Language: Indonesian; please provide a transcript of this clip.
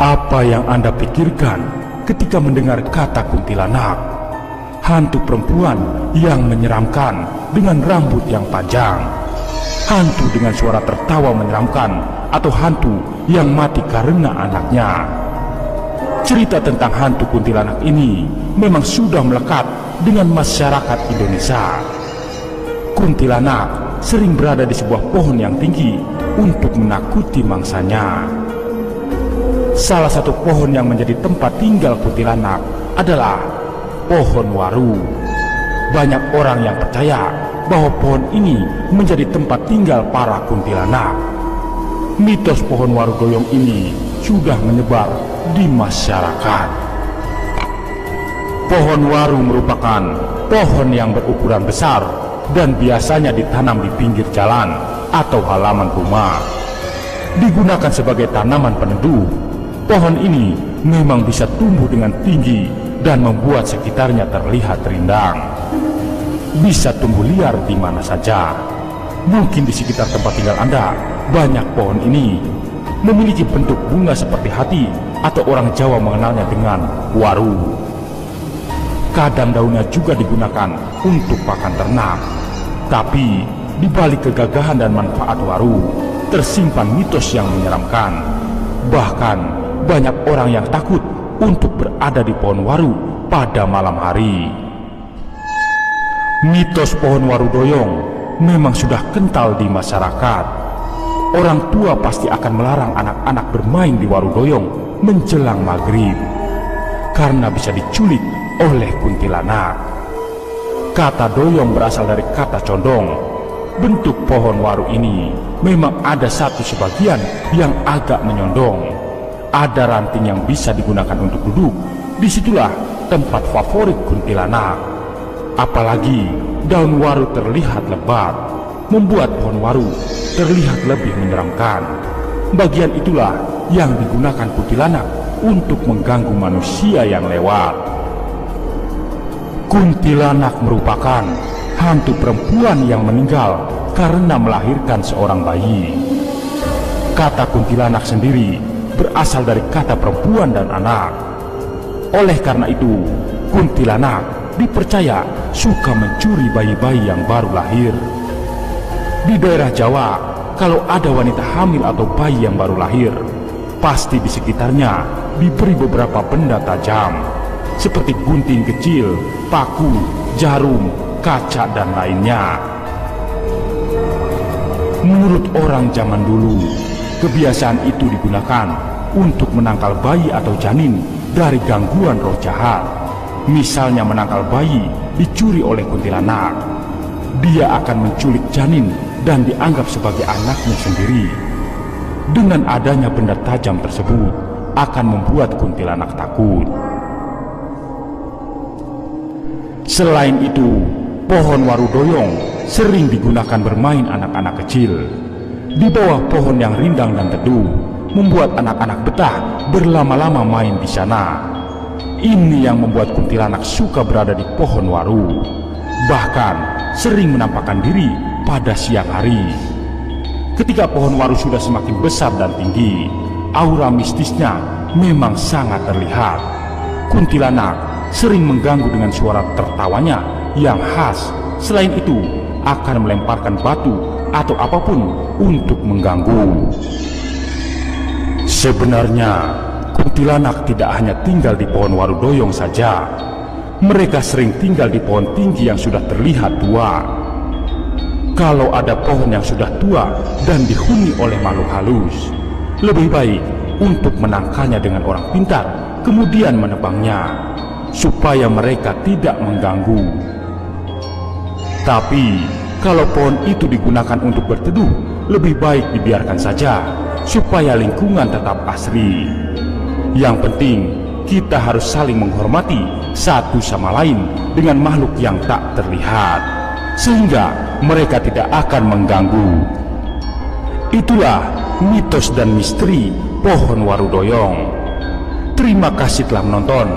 Apa yang Anda pikirkan ketika mendengar kata kuntilanak? Hantu perempuan yang menyeramkan dengan rambut yang panjang, hantu dengan suara tertawa menyeramkan, atau hantu yang mati karena anaknya? Cerita tentang hantu kuntilanak ini memang sudah melekat dengan masyarakat Indonesia. Kuntilanak sering berada di sebuah pohon yang tinggi untuk menakuti mangsanya. Salah satu pohon yang menjadi tempat tinggal kuntilanak adalah pohon waru. Banyak orang yang percaya bahwa pohon ini menjadi tempat tinggal para kuntilanak. Mitos pohon waru doyong ini sudah menyebar di masyarakat. Pohon waru merupakan pohon yang berukuran besar dan biasanya ditanam di pinggir jalan atau halaman rumah. Digunakan sebagai tanaman peneduh, pohon ini memang bisa tumbuh dengan tinggi dan membuat sekitarnya terlihat rindang. Bisa tumbuh liar di mana saja. Mungkin di sekitar tempat tinggal Anda banyak pohon ini memiliki bentuk bunga seperti hati, atau orang Jawa mengenalnya dengan waru. Kadang daunnya juga digunakan untuk pakan ternak. Tapi di balik kegagahan dan manfaat waru tersimpan mitos yang menyeramkan. Bahkan banyak orang yang takut untuk berada di pohon waru pada malam hari. Mitos pohon waru doyong memang sudah kental di masyarakat. Orang tua pasti akan melarang anak-anak bermain di waru doyong menjelang maghrib karena bisa diculik oleh kuntilanak. Kata doyong berasal dari kata condong. Bentuk pohon waru ini memang ada satu sebagian yang agak menyondong. Ada ranting yang bisa digunakan untuk duduk. Disitulah tempat favorit kuntilanak. Apalagi daun waru terlihat lebat, membuat pohon waru terlihat lebih menyeramkan. Bagian itulah yang digunakan kuntilanak untuk mengganggu manusia yang lewat. Kuntilanak merupakan hantu perempuan yang meninggal karena melahirkan seorang bayi. Kata kuntilanak sendiri berasal dari kata perempuan dan anak. Oleh karena itu, kuntilanak dipercaya suka mencuri bayi-bayi yang baru lahir. Di daerah Jawa, kalau ada wanita hamil atau bayi yang baru lahir, pasti di sekitarnya diberi beberapa benda tajam seperti gunting kecil, paku, jarum, kaca, dan lainnya. Menurut orang zaman dulu, kebiasaan itu digunakan untuk menangkal bayi atau janin dari gangguan roh jahat. Misalnya menangkal bayi dicuri oleh kuntilanak, dia akan menculik janin dan dianggap sebagai anaknya sendiri. Dengan adanya benda tajam tersebut akan membuat kuntilanak takut. Selain itu, pohon waru doyong sering digunakan bermain anak-anak kecil. Di bawah pohon yang rindang dan teduh, membuat anak-anak betah berlama-lama main di sana. Ini yang membuat kuntilanak suka berada di pohon waru. Bahkan sering menampakkan diri pada siang hari. Ketika pohon waru sudah semakin besar dan tinggi, aura mistisnya memang sangat terlihat. Kuntilanak sering mengganggu dengan suara tertawanya yang khas. Selain itu, akan melemparkan batu atau apapun untuk mengganggu. Sebenarnya, kuntilanak tidak hanya tinggal di pohon waru doyong saja. Mereka sering tinggal di pohon tinggi yang sudah terlihat tua. Kalau ada pohon yang sudah tua dan dihuni oleh makhluk halus, lebih baik untuk menangkalnya dengan orang pintar, kemudian menebangnya, supaya mereka tidak mengganggu. Tapi, kalau pohon itu digunakan untuk berteduh, lebih baik dibiarkan saja, supaya lingkungan tetap asri. Yang penting, kita harus saling menghormati satu sama lain dengan makhluk yang tak terlihat, sehingga mereka tidak akan mengganggu. Itulah mitos dan misteri pohon waru doyong. Terima kasih telah menonton.